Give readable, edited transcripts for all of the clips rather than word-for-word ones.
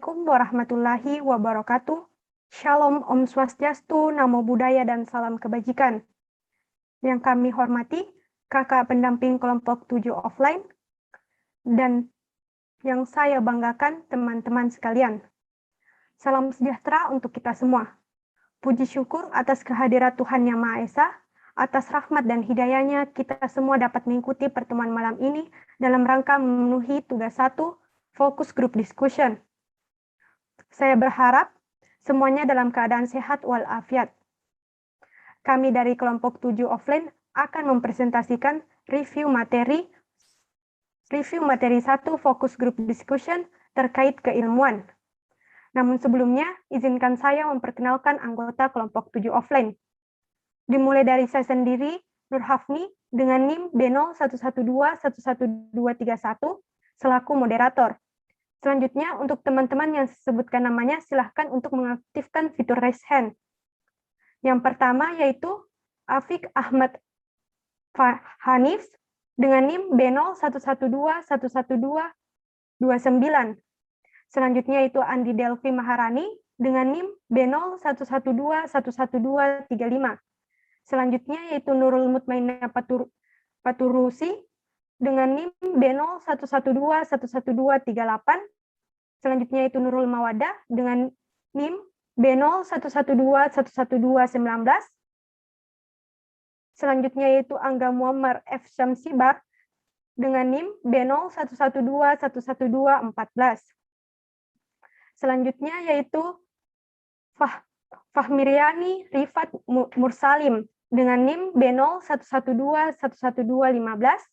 Assalamualaikum warahmatullahi wabarakatuh. Shalom, Om Swastiastu, Namo Buddhaya, dan salam kebajikan. Yang kami hormati, kakak pendamping kelompok 7 offline, dan yang saya banggakan teman-teman sekalian. Salam sejahtera untuk kita semua. Puji syukur atas kehadirat Tuhan Yang Maha Esa, atas rahmat dan hidayahnya kita semua dapat mengikuti pertemuan malam ini dalam rangka memenuhi tugas 1, fokus group discussion. Saya berharap semuanya dalam keadaan sehat walafiat. Kami dari kelompok 7 offline akan mempresentasikan review materi 1 fokus group discussion terkait keilmuan. Namun sebelumnya, izinkan saya memperkenalkan anggota kelompok 7 offline. Dimulai dari saya sendiri, Nur Hafni, dengan NIM B0112111231 selaku moderator. Selanjutnya, untuk teman-teman yang disebutkan namanya, silahkan untuk mengaktifkan fitur raise hand. Yang pertama yaitu Afiq Ahmad Hanif dengan NIM B0112111229. Selanjutnya itu Andi Delvi Maharani dengan NIM B0112111235. Selanjutnya yaitu Nurul Mutmainah Paturusi dengan NIM B0112111238. Selanjutnya itu Nurul Mawadah dengan NIM B0112111219. Selanjutnya yaitu Angga Muammar F. Syamsibar dengan NIM B0112111214. Selanjutnya yaitu Fahmiriani Rifat Mursalim dengan NIM B0112111215.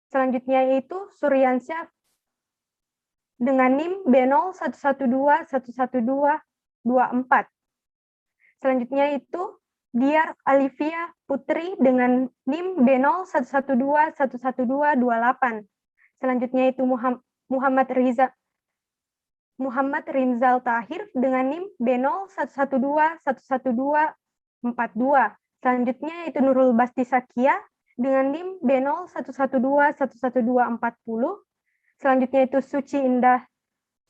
Selanjutnya yaitu Suryansyah dengan NIM B0112111224. Selanjutnya itu Diar Alivia Putri dengan NIM B0112111228. Selanjutnya itu Muhammad Rinzal Tahir dengan NIM B0112111242. Selanjutnya itu Nurul Basti Sakia dengan NIM B0112111240. Selanjutnya itu Suci Indah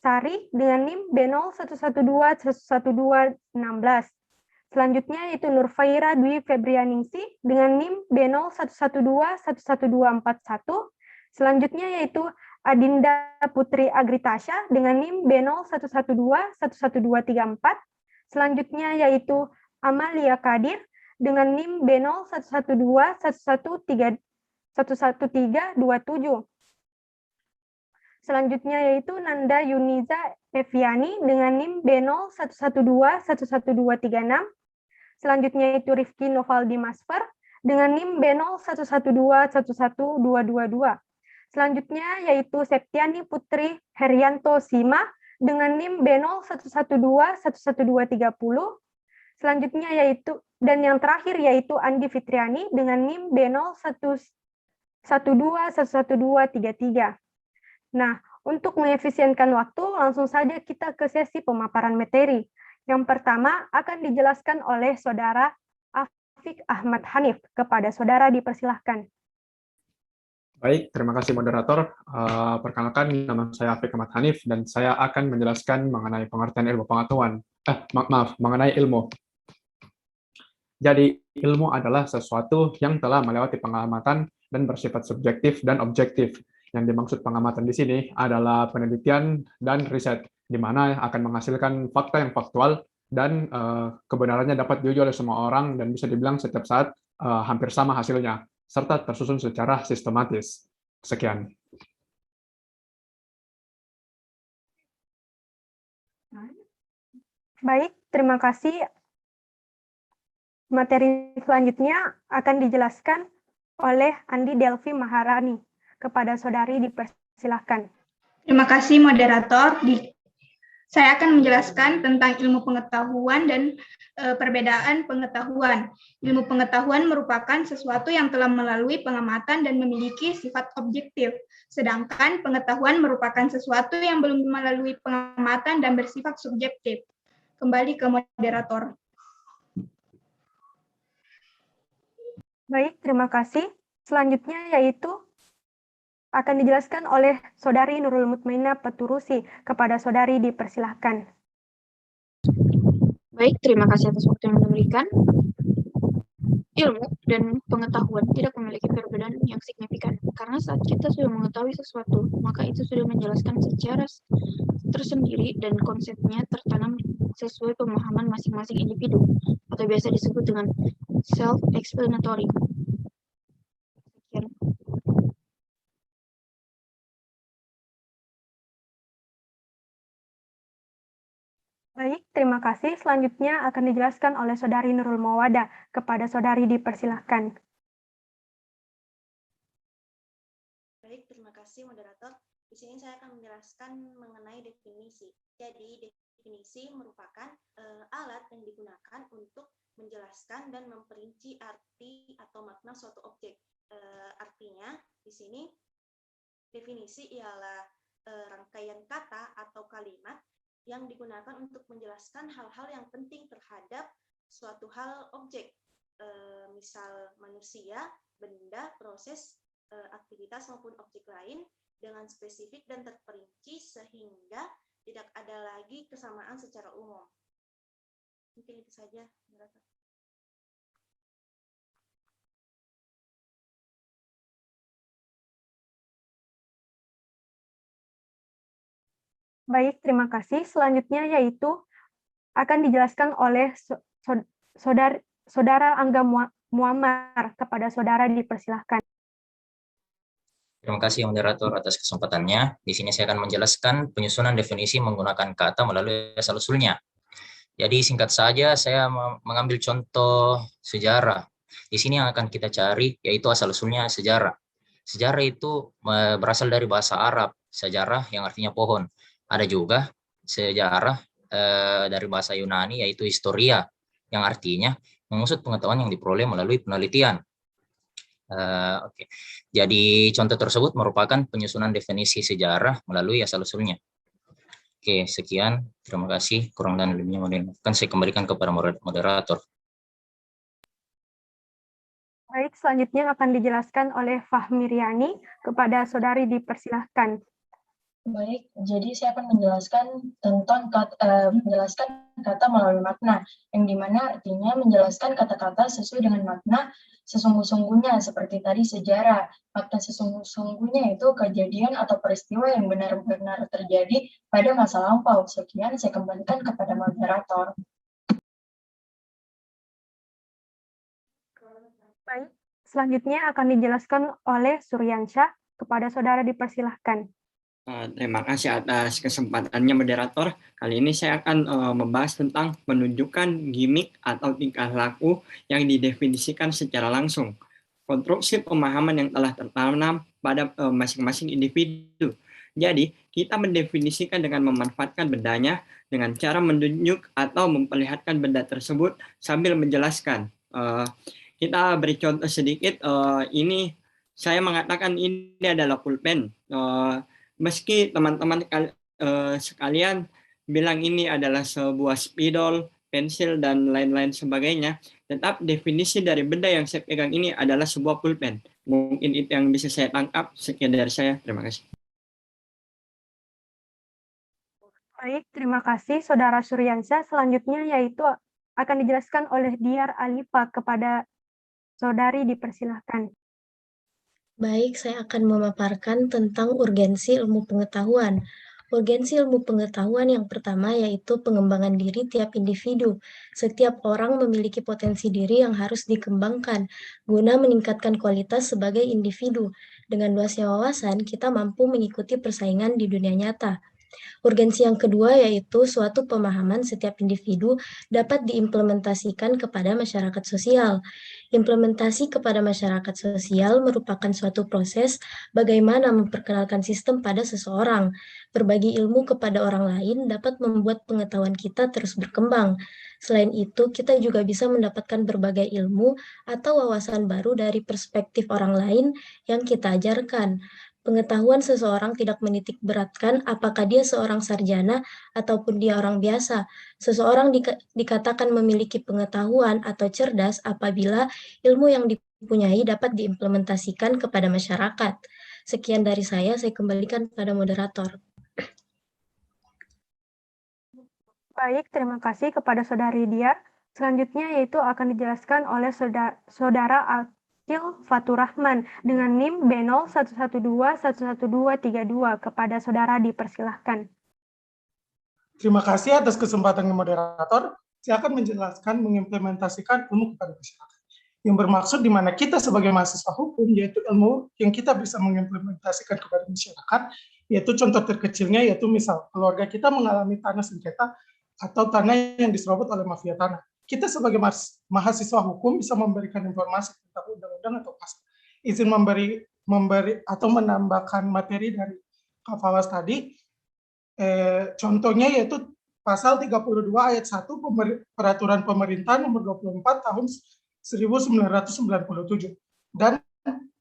Sari dengan NIM B0112111216. Selanjutnya itu Nurfaira Dwi Febrianingsi dengan NIM B0112111241. Selanjutnya yaitu Adinda Putri Agritasya dengan NIM B0112111234. Selanjutnya yaitu Amalia Kadir dengan NIM B0112111327. Selanjutnya yaitu Nanda Yuniza Eviani dengan NIM B0112111236. Selanjutnya itu Rifki Novaldi Masfer dengan NIM B0112111222. Selanjutnya yaitu Septiani Putri Herianto Sima dengan NIM B0112111230. Selanjutnya yaitu, dan yang terakhir yaitu Andi Fitriani dengan NIM B0112111233. Nah, untuk mengefisienkan waktu, langsung saja kita ke sesi pemaparan materi. Yang pertama akan dijelaskan oleh Saudara Afiq Ahmad Hanif. Kepada Saudara dipersilahkan. Baik, terima kasih moderator. Perkenalkan, nama saya Afiq Ahmad Hanif, dan saya akan menjelaskan mengenai pengertian ilmu pengetahuan. Mengenai ilmu. Jadi, ilmu adalah sesuatu yang telah melewati pengamatan dan bersifat subjektif dan objektif. Yang dimaksud pengamatan di sini adalah penelitian dan riset, di mana akan menghasilkan fakta yang faktual dan kebenarannya dapat diuji oleh semua orang dan bisa dibilang setiap saat hampir sama hasilnya, serta tersusun secara sistematis. Sekian. Baik, terima kasih. Materi selanjutnya akan dijelaskan oleh Andi Delvi Maharani. Kepada Saudari dipersilahkan. Terima kasih moderator. Saya akan menjelaskan tentang ilmu pengetahuan dan perbedaan pengetahuan. Ilmu pengetahuan merupakan sesuatu yang telah melalui pengamatan dan memiliki sifat objektif. Sedangkan pengetahuan merupakan sesuatu yang belum melalui pengamatan dan bersifat subjektif. Kembali ke moderator. Baik, terima kasih. Selanjutnya yaitu akan dijelaskan oleh Saudari Nurul Mutmainah Peturusi. Kepada Saudari dipersilahkan. Baik, terima kasih atas waktu yang diberikan. Ilmu dan pengetahuan tidak memiliki perbedaan yang signifikan, karena saat kita sudah mengetahui sesuatu, maka itu sudah menjelaskan secara tersendiri dan konsepnya tertanam sesuai pemahaman masing-masing individu, atau biasa disebut dengan self-explanatory. Sekian. Baik, terima kasih. Selanjutnya akan dijelaskan oleh Saudari Nurul Mawada. Kepada Saudari dipersilahkan. Baik, terima kasih moderator. Di sini saya akan menjelaskan mengenai definisi. Jadi, definisi merupakan alat yang digunakan untuk menjelaskan dan memperinci arti atau makna suatu objek. Artinya, di sini definisi ialah rangkaian kata atau kalimat yang digunakan untuk menjelaskan hal-hal yang penting terhadap suatu hal objek, misal manusia, benda, proses, aktivitas maupun objek lain dengan spesifik dan terperinci sehingga tidak ada lagi kesamaan secara umum. Mungkin itu saja. Baik, terima kasih. Selanjutnya yaitu akan dijelaskan oleh Saudara Angga Muammar. Kepada Saudara dipersilahkan. Terima kasih moderator atas kesempatannya. Di sini saya akan menjelaskan penyusunan definisi menggunakan kata melalui asal-usulnya. Jadi singkat saja saya mengambil contoh sejarah. Di sini yang akan kita cari yaitu asal-usulnya sejarah. Sejarah itu berasal dari bahasa Arab, sejarah yang artinya pohon. Ada juga sejarah dari bahasa Yunani yaitu historia, yang artinya mengusut pengetahuan yang diperoleh melalui penelitian. Oke. Jadi contoh tersebut merupakan penyusunan definisi sejarah melalui asal-usulnya. Oke, sekian. Terima kasih. Kurang dan lebihnya mohon maaf. Saya kembalikan kepada moderator. Baik, selanjutnya akan dijelaskan oleh Fahmi Riani. Kepada Saudari dipersilahkan. Baik, jadi saya akan menjelaskan tentang menjelaskan kata melalui makna, yang dimana artinya menjelaskan kata-kata sesuai dengan makna sesungguh-sungguhnya, seperti tadi sejarah. Makna sesungguh-sungguhnya itu kejadian atau peristiwa yang benar-benar terjadi pada masa lampau. Sekian, saya kembalikan kepada moderator. Baik, selanjutnya akan dijelaskan oleh Suryansyah. Kepada Saudara dipersilahkan. Terima kasih atas kesempatannya moderator. Kali ini saya akan membahas tentang menunjukkan gimmick atau tingkah laku yang didefinisikan secara langsung. Konstruksi pemahaman yang telah tertanam pada masing-masing individu. Jadi, kita mendefinisikan dengan memanfaatkan bendanya dengan cara menunjuk atau memperlihatkan benda tersebut sambil menjelaskan. Kita beri contoh sedikit. Ini saya mengatakan ini adalah pulpen. Meski teman-teman sekalian bilang ini adalah sebuah spidol, pensil, dan lain-lain sebagainya, tetap definisi dari benda yang saya pegang ini adalah sebuah pulpen. Mungkin itu yang bisa saya tangkap. Sekian dari saya. Terima kasih. Baik, terima kasih Saudara Suryansyah. Selanjutnya yaitu akan dijelaskan oleh Diar Alifa. Kepada Saudari dipersilahkan. Baik, saya akan memaparkan tentang urgensi ilmu pengetahuan. Urgensi ilmu pengetahuan yang pertama yaitu pengembangan diri tiap individu. Setiap orang memiliki potensi diri yang harus dikembangkan guna meningkatkan kualitas sebagai individu. Dengan luasnya wawasan, kita mampu mengikuti persaingan di dunia nyata. Urgensi yang kedua yaitu suatu pemahaman setiap individu dapat diimplementasikan kepada masyarakat sosial. Implementasi kepada masyarakat sosial merupakan suatu proses bagaimana memperkenalkan sistem pada seseorang. Berbagi ilmu kepada orang lain dapat membuat pengetahuan kita terus berkembang. Selain itu, kita juga bisa mendapatkan berbagai ilmu atau wawasan baru dari perspektif orang lain yang kita ajarkan. Pengetahuan seseorang tidak menitik beratkan apakah dia seorang sarjana ataupun dia orang biasa. Seseorang dikatakan memiliki pengetahuan atau cerdas apabila ilmu yang dipunyai dapat diimplementasikan kepada masyarakat. Sekian dari saya kembalikan pada moderator. Baik, terima kasih kepada Saudari Dia. Selanjutnya yaitu akan dijelaskan oleh Saudara Akil Fatur Rahman dengan NIM B0112111232. Kepada Saudara dipersilahkan. Terima kasih atas kesempatan moderator. Saya akan menjelaskan mengimplementasikan ilmu kepada masyarakat. Yang bermaksud di mana kita sebagai mahasiswa hukum, yaitu ilmu yang kita bisa mengimplementasikan kepada masyarakat, yaitu contoh terkecilnya, yaitu misal keluarga kita mengalami tanah sengketa atau tanah yang diserobot oleh mafia tanah. Kita sebagai mahasiswa hukum bisa memberikan informasi tentang undang-undang atau pasal. Izin memberi atau menambahkan materi dari Kak Fawas tadi, contohnya yaitu pasal 32 ayat 1 Peraturan Pemerintah nomor 24 tahun 1997 dan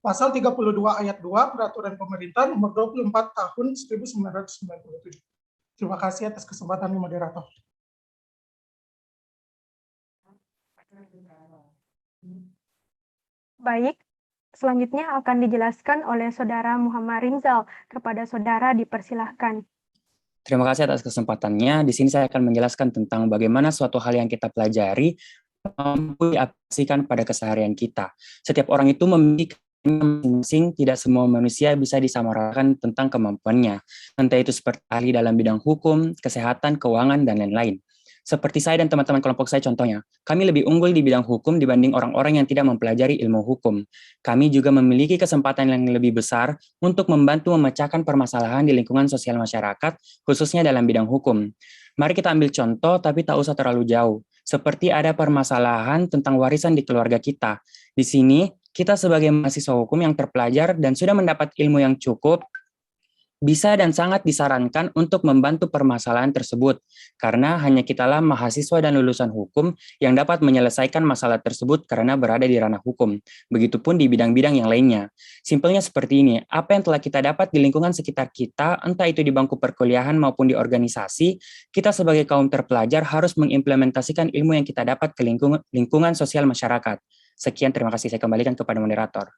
pasal 32 ayat 2 Peraturan Pemerintah nomor 24 tahun 1997. Terima kasih atas kesempatan moderator. Baik, selanjutnya akan dijelaskan oleh Saudara Muhammad Rinzal. Kepada Saudara dipersilahkan. Terima kasih atas kesempatannya. Di sini saya akan menjelaskan tentang bagaimana suatu hal yang kita pelajari mampu diaplikasikan pada keseharian kita. Setiap orang itu memiliki masing-masing, tidak semua manusia bisa disamaratakan tentang kemampuannya. Entah itu seperti ahli dalam bidang hukum, kesehatan, keuangan, dan lain-lain. Seperti saya dan teman-teman kelompok saya contohnya, kami lebih unggul di bidang hukum dibanding orang-orang yang tidak mempelajari ilmu hukum. Kami juga memiliki kesempatan yang lebih besar untuk membantu memecahkan permasalahan di lingkungan sosial masyarakat, khususnya dalam bidang hukum. Mari kita ambil contoh, tapi tak usah terlalu jauh. Seperti ada permasalahan tentang warisan di keluarga kita. Di sini, kita sebagai mahasiswa hukum yang terpelajar dan sudah mendapat ilmu yang cukup, bisa dan sangat disarankan untuk membantu permasalahan tersebut, karena hanya kitalah mahasiswa dan lulusan hukum yang dapat menyelesaikan masalah tersebut karena berada di ranah hukum. Begitupun di bidang-bidang yang lainnya. Simpelnya seperti ini, apa yang telah kita dapat di lingkungan sekitar kita, entah itu di bangku perkuliahan maupun di organisasi, kita sebagai kaum terpelajar harus mengimplementasikan ilmu yang kita dapat ke lingkungan sosial masyarakat. Sekian, terima kasih. Saya kembalikan kepada moderator.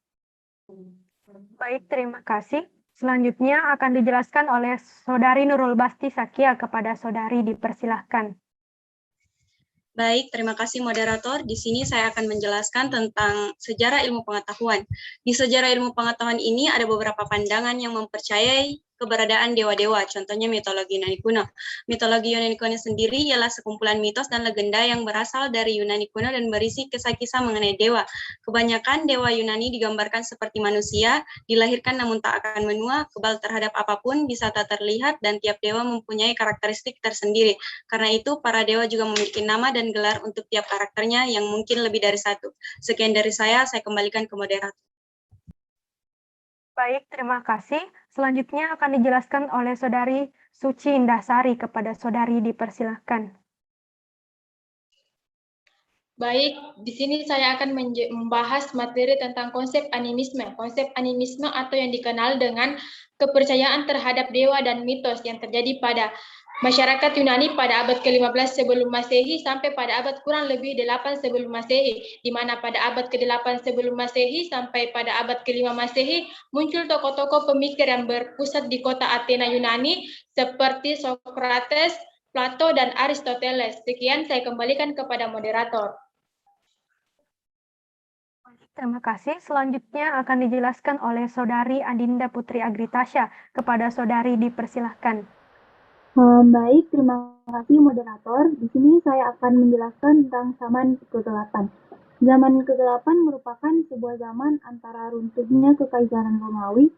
Baik, terima kasih. Selanjutnya akan dijelaskan oleh Saudari Nurul Basti Sakia. Kepada Saudari dipersilahkan. Baik, terima kasih moderator. Di sini saya akan menjelaskan tentang sejarah ilmu pengetahuan. Di sejarah ilmu pengetahuan ini ada beberapa pandangan yang mempercayai keberadaan dewa-dewa, contohnya mitologi Yunani kuno. Mitologi Yunani kuno sendiri ialah sekumpulan mitos dan legenda yang berasal dari Yunani kuno dan berisi kisah-kisah mengenai dewa. Kebanyakan dewa Yunani digambarkan seperti manusia, dilahirkan namun tak akan menua, kebal terhadap apapun, bisa tak terlihat, dan tiap dewa mempunyai karakteristik tersendiri. Karena itu, para dewa juga memiliki nama dan gelar untuk tiap karakternya yang mungkin lebih dari satu. Sekian dari saya kembalikan ke moderator. Baik, terima kasih. Selanjutnya akan dijelaskan oleh Saudari Suci Indahsari. Kepada Saudari dipersilahkan. Baik, di sini saya akan membahas materi tentang konsep animisme. Konsep animisme atau yang dikenal dengan kepercayaan terhadap dewa dan mitos yang terjadi pada masyarakat Yunani pada abad ke-15 sebelum Masehi sampai pada abad kurang lebih 8 sebelum Masehi, di mana pada abad ke-8 sebelum Masehi sampai pada abad ke-5 Masehi muncul tokoh-tokoh pemikir yang berpusat di kota Athena Yunani seperti Socrates, Plato, dan Aristoteles. Sekian, saya kembalikan kepada moderator. Terima kasih. Selanjutnya akan dijelaskan oleh Saudari Adinda Putri Agritasya. Kepada Saudari dipersilahkan. Baik, terima kasih moderator. Di sini saya akan menjelaskan tentang zaman kegelapan. Zaman kegelapan merupakan sebuah zaman antara runtuhnya Kekaisaran Romawi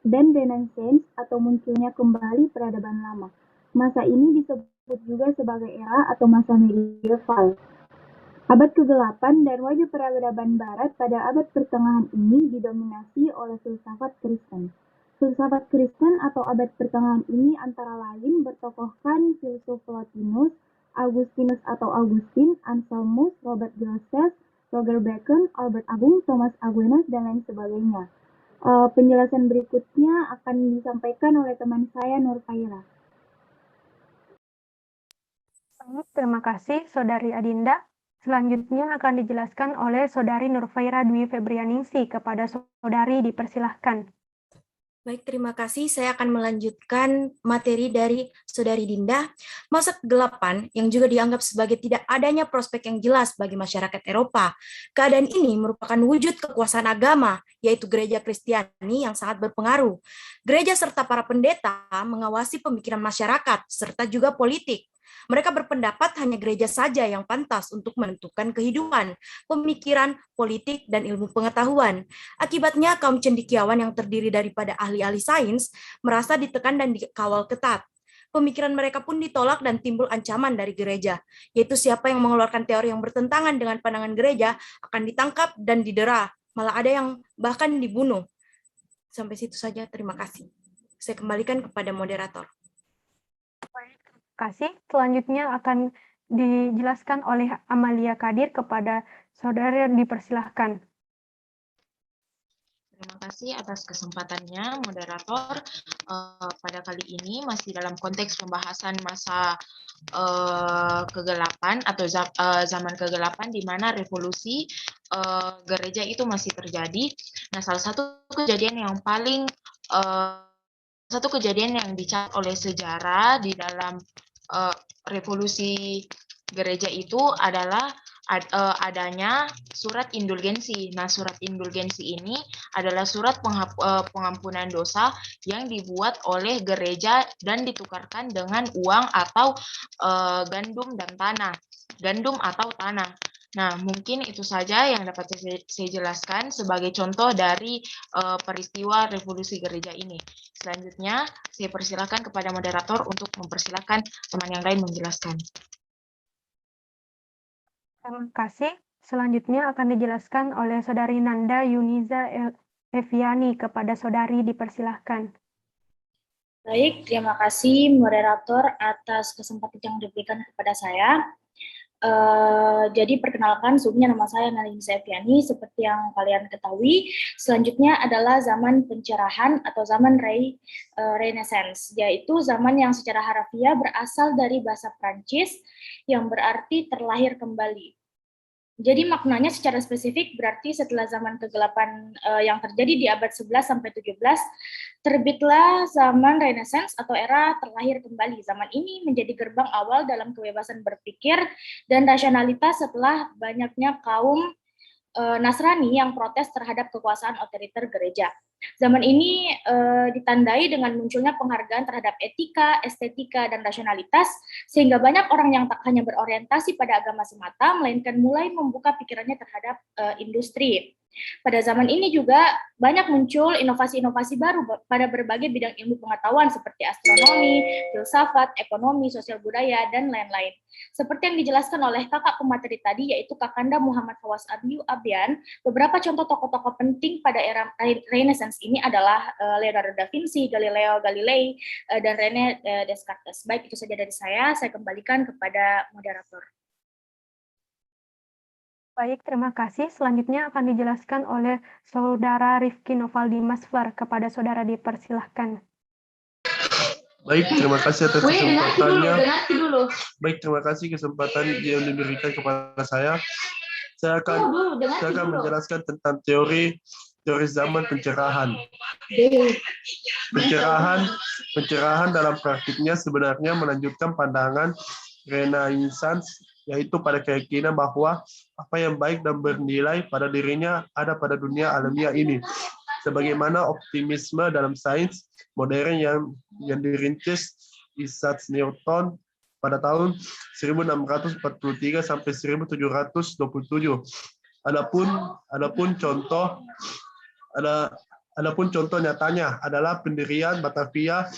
dan Renaissance atau munculnya kembali peradaban lama. Masa ini disebut juga sebagai era atau masa medieval. Abad ke-8 dan wajah peradaban barat pada abad pertengahan ini didominasi oleh filsafat Kristen. Filsafat Kristen atau abad pertengahan ini antara lain bertokohkan filsuf Plotinus, Augustinus atau Augustin, Anselmus, Robert Glasses, Roger Bacon, Albert Agung, Thomas Aquinas, dan lain sebagainya. Penjelasan berikutnya akan disampaikan oleh teman saya, Nur Faira. Terima kasih, Saudari Adinda. Selanjutnya akan dijelaskan oleh Saudari Nur Faira Dwi Febrianingsi. Kepada Saudari dipersilahkan. Baik, terima kasih. Saya akan melanjutkan materi dari Saudari Dinda. Masa kegelapan yang juga dianggap sebagai tidak adanya prospek yang jelas bagi masyarakat Eropa. Keadaan ini merupakan wujud kekuasaan agama, yaitu gereja Kristiani yang sangat berpengaruh. Gereja serta para pendeta mengawasi pemikiran masyarakat, serta juga politik. Mereka berpendapat hanya gereja saja yang pantas untuk menentukan kehidupan, pemikiran, politik, dan ilmu pengetahuan. Akibatnya, kaum cendekiawan yang terdiri daripada ahli-ahli sains merasa ditekan dan dikawal ketat. Pemikiran mereka pun ditolak dan timbul ancaman dari gereja, yaitu siapa yang mengeluarkan teori yang bertentangan dengan pandangan gereja akan ditangkap dan didera, malah ada yang bahkan dibunuh. Sampai situ saja, terima kasih. Saya kembalikan kepada moderator. Kasih. Selanjutnya akan dijelaskan oleh Amalia Kadir. Kepada saudara dipersilahkan. Terima kasih atas kesempatannya, moderator. Pada kali ini masih dalam konteks pembahasan masa kegelapan atau zaman kegelapan di mana revolusi gereja itu masih terjadi. Nah, salah satu kejadian yang dicatat oleh sejarah di dalam revolusi gereja itu adalah adanya surat indulgensi. Nah, surat indulgensi ini adalah surat pengampunan dosa yang dibuat oleh gereja dan ditukarkan dengan uang atau gandum atau tanah. Nah, mungkin itu saja yang dapat saya jelaskan sebagai contoh dari peristiwa revolusi gereja ini. Selanjutnya, saya persilakan kepada moderator untuk mempersilakan teman yang lain menjelaskan. Terima kasih. Selanjutnya akan dijelaskan oleh Saudari Nanda Yuniza Eviani. Kepada saudari dipersilahkan. Baik, terima kasih moderator atas kesempatan yang diberikan kepada saya. Jadi perkenalkan, sebelumnya nama saya Nanda Yuniza Eviani. Seperti yang kalian ketahui, selanjutnya adalah zaman pencerahan atau zaman Renaissance, yaitu zaman yang secara harafiah berasal dari bahasa Prancis yang berarti terlahir kembali. Jadi maknanya secara spesifik berarti setelah zaman kegelapan yang terjadi di abad 11 sampai 17, terbitlah zaman Renaissance atau era terlahir kembali. Zaman ini menjadi gerbang awal dalam kebebasan berpikir dan rasionalitas setelah banyaknya kaum Nasrani yang protes terhadap kekuasaan otoriter gereja. Zaman ini ditandai dengan munculnya penghargaan terhadap etika, estetika, dan rasionalitas, sehingga banyak orang yang tak hanya berorientasi pada agama semata, melainkan mulai membuka pikirannya terhadap industri. Pada zaman ini juga banyak muncul inovasi-inovasi baru pada berbagai bidang ilmu pengetahuan seperti astronomi, filsafat, ekonomi, sosial budaya, dan lain-lain. Seperti yang dijelaskan oleh kakak pemateri tadi, yaitu Kakanda Muhammad Fawaz Abian, beberapa contoh tokoh-tokoh penting pada era Renaissance ini adalah Leonardo da Vinci, Galileo Galilei, dan René Descartes. Baik, itu saja dari saya kembalikan kepada moderator. Baik, terima kasih. Selanjutnya akan dijelaskan oleh Saudara Rifki Novaldi Masfar. Kepada saudara dipersilahkan. Baik, terima kasih atas kesempatannya. Baik, terima kasih kesempatan yang diberikan kepada saya. Saya akan menjelaskan tentang teori zaman pencerahan. Pencerahan dalam praktiknya sebenarnya melanjutkan pandangan Renaissance, yaitu pada keyakinan bahwa apa yang baik dan bernilai pada dirinya ada pada dunia alamiah ini. Sebagaimana optimisme dalam sains modern yang dirintis Isaac Newton pada tahun 1643 sampai 1727. Adapun contoh nyatanya adalah pendirian Batavia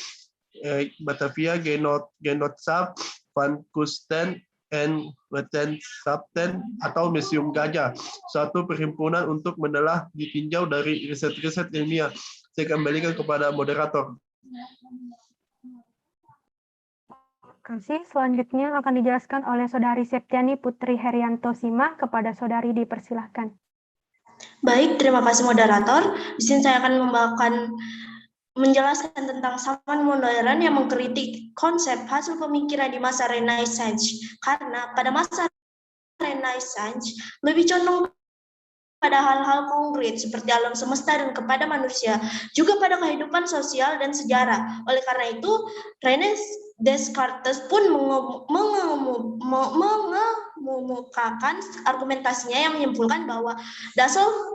Genootschap van Kunsten en Wetenschapten atau Museum Gajah, suatu perhimpunan untuk menelah ditinjau dari riset-riset ilmiah. Saya kembalikan kepada moderator. Terima kasih. Selanjutnya akan dijelaskan oleh Saudari Septiani Putri Herianto Sima. Kepada saudari dipersilahkan. Baik, terima kasih moderator. Di sini saya akan menjelaskan tentang zaman modern yang mengkritik konsep hasil pemikiran di masa Renaissance. Karena pada masa Renaissance lebih condong pada hal-hal konkret seperti alam semesta dan kepada manusia, juga pada kehidupan sosial dan sejarah. Oleh karena itu, René Descartes pun mengemukakan argumentasinya yang menyimpulkan bahwa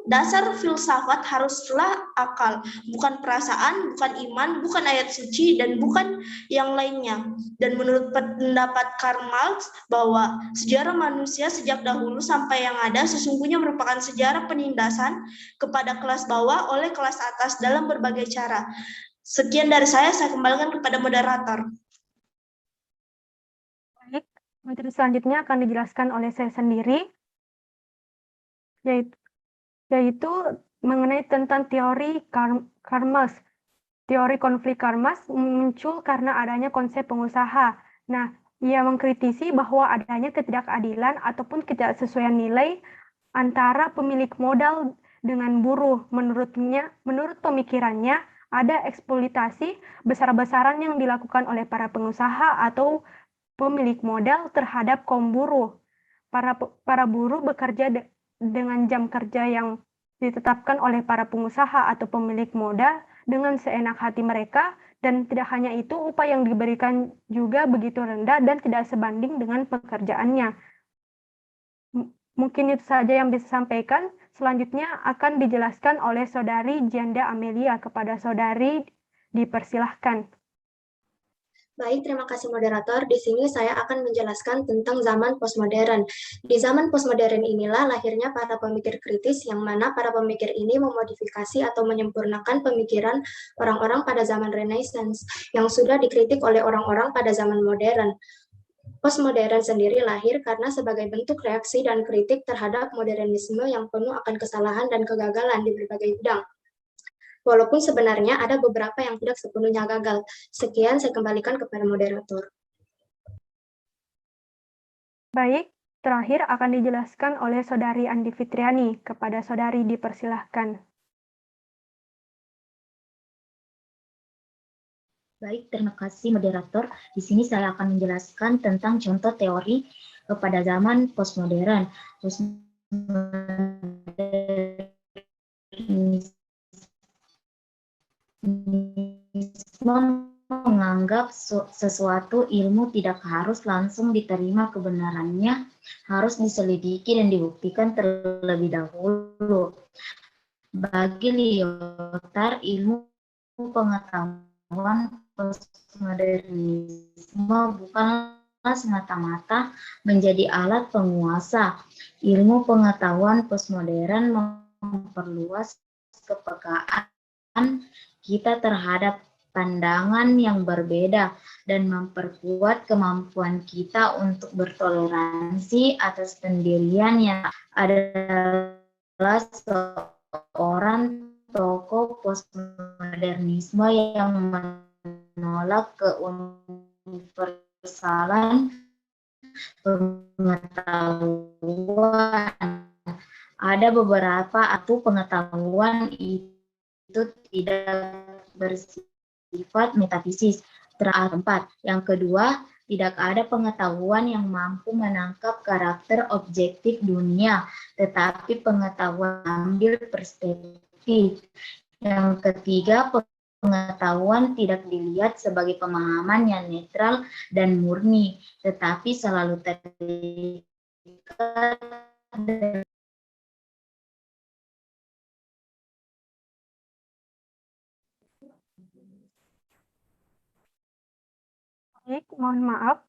dasar filsafat haruslah akal, bukan perasaan, bukan iman, bukan ayat suci, dan bukan yang lainnya. Dan menurut pendapat Karl Marx bahwa sejarah manusia sejak dahulu sampai yang ada sesungguhnya merupakan sejarah penindasan kepada kelas bawah oleh kelas atas dalam berbagai cara. Sekian dari saya kembalikan kepada moderator. Baik, materi selanjutnya akan dijelaskan oleh saya sendiri, yaitu mengenai tentang teori Karl Marx. Teori konflik Karl Marx muncul karena adanya konsep pengusaha. Nah, ia mengkritisi bahwa adanya ketidakadilan ataupun ketidaksesuaian nilai antara pemilik modal dengan buruh. Menurut pemikirannya, ada eksploitasi besar-besaran yang dilakukan oleh para pengusaha atau pemilik modal terhadap kaum buruh. Para buruh bekerja dengan jam kerja yang ditetapkan oleh para pengusaha atau pemilik modal dengan seenak hati mereka, dan tidak hanya itu, upah yang diberikan juga begitu rendah dan tidak sebanding dengan pekerjaannya. Mungkin itu saja yang bisa sampaikan. Selanjutnya akan dijelaskan oleh Saudari Janda Amelia. Kepada Saudari dipersilahkan. Baik, terima kasih moderator. Di sini saya akan menjelaskan tentang zaman postmodern. Di zaman postmodern inilah lahirnya para pemikir kritis, yang mana para pemikir ini memodifikasi atau menyempurnakan pemikiran orang-orang pada zaman Renaissance yang sudah dikritik oleh orang-orang pada zaman modern. Postmodern sendiri lahir karena sebagai bentuk reaksi dan kritik terhadap modernisme yang penuh akan kesalahan dan kegagalan di berbagai bidang. Walaupun sebenarnya ada beberapa yang tidak sepenuhnya gagal. Sekian, saya kembalikan kepada moderator. Baik, terakhir akan dijelaskan oleh Saudari Andi Fitriani. Kepada Saudari dipersilahkan. Baik, terima kasih moderator. Di sini saya akan menjelaskan tentang contoh teori pada zaman postmodern. Menganggap sesuatu ilmu tidak harus langsung diterima kebenarannya, harus diselidiki dan dibuktikan terlebih dahulu. Bagi Lyotard, ilmu pengetahuan postmodernisme bukanlah semata-mata menjadi alat penguasa. Ilmu pengetahuan postmodern memperluas kepekaan kita terhadap pandangan yang berbeda dan memperkuat kemampuan kita untuk bertoleransi atas pendirian yang adalah seorang tokoh postmodernisme yang menolak keuniversalan pengetahuan. Ada beberapa pengetahuan itu tidak bersifat metafisis. Keempat, yang kedua, tidak ada pengetahuan yang mampu menangkap karakter objektif dunia, tetapi pengetahuan ambil perspektif. Yang ketiga, pengetahuan tidak dilihat sebagai pemahaman yang netral dan murni, tetapi selalu terikat Baik, mohon maaf.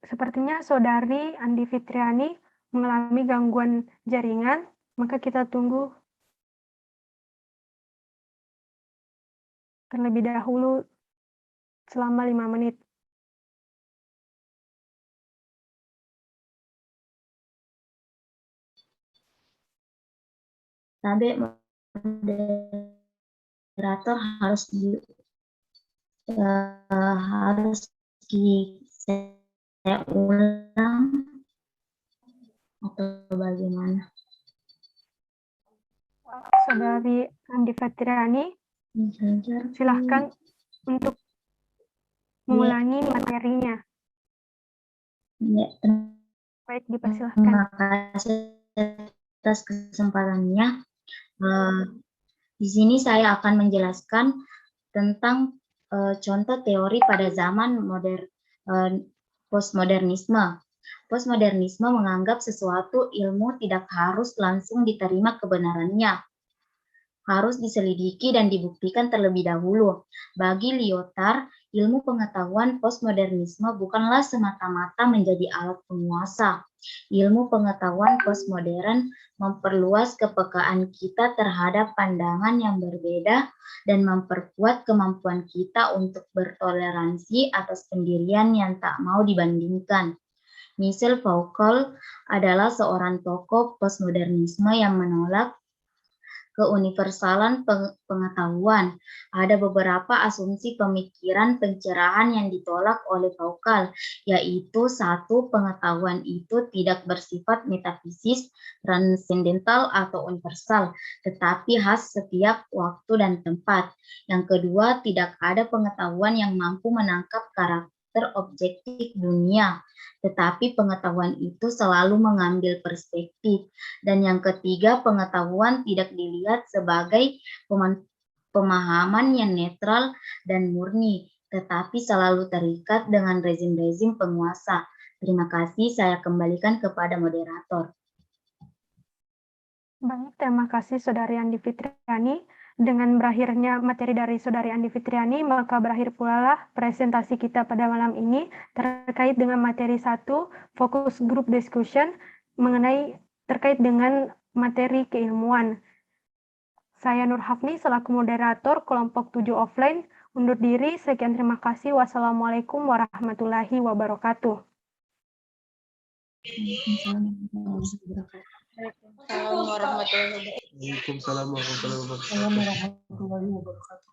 Sepertinya Saudari Andi Fitriani mengalami gangguan jaringan, maka kita tunggu terlebih dahulu selama 5 menit. Sampai moderator harus saya ulang atau bagaimana? Saudari Andi Fitriani, silahkan untuk mengulangi materinya. Ya, Baik, dipersilahkan. Terima kasih atas kesempatannya. Di sini saya akan menjelaskan tentang contoh teori pada zaman postmodernisme. Postmodernisme menganggap sesuatu ilmu tidak harus langsung diterima kebenarannya, harus diselidiki dan dibuktikan terlebih dahulu. Bagi Lyotard, ilmu pengetahuan postmodernisme bukanlah semata-mata menjadi alat penguasa. Ilmu pengetahuan postmodern memperluas kepekaan kita terhadap pandangan yang berbeda dan memperkuat kemampuan kita untuk bertoleransi atas pendirian yang tak mau dibandingkan. Michel Foucault adalah seorang tokoh postmodernisme yang menolak keuniversalan pengetahuan. Ada beberapa asumsi pemikiran pencerahan yang ditolak oleh Foucault, yaitu satu, pengetahuan itu tidak bersifat metafisis, transendental atau universal, tetapi khas setiap waktu dan tempat. Yang kedua, tidak ada pengetahuan yang mampu menangkap karakter objektif dunia, tetapi pengetahuan itu selalu mengambil perspektif. Dan yang ketiga, pengetahuan tidak dilihat sebagai pemahaman yang netral dan murni, tetapi selalu terikat dengan rezim-rezim penguasa. Terima kasih, saya kembalikan kepada moderator. Baik, terima kasih Saudari Andi Fitriani. Dengan berakhirnya materi dari Saudari Andi Fitriani, maka berakhir pula lah presentasi kita pada malam ini terkait dengan materi 1, fokus group discussion terkait dengan materi keilmuan. Saya Nur Hafni selaku moderator kelompok 7 offline undur diri. Sekian, terima kasih. Wassalamualaikum warahmatullahi wabarakatuh. Waalaikumsalam warahmatullahi wabarakatuh. Waalaikumsalam warahmatullahi wabarakatuh.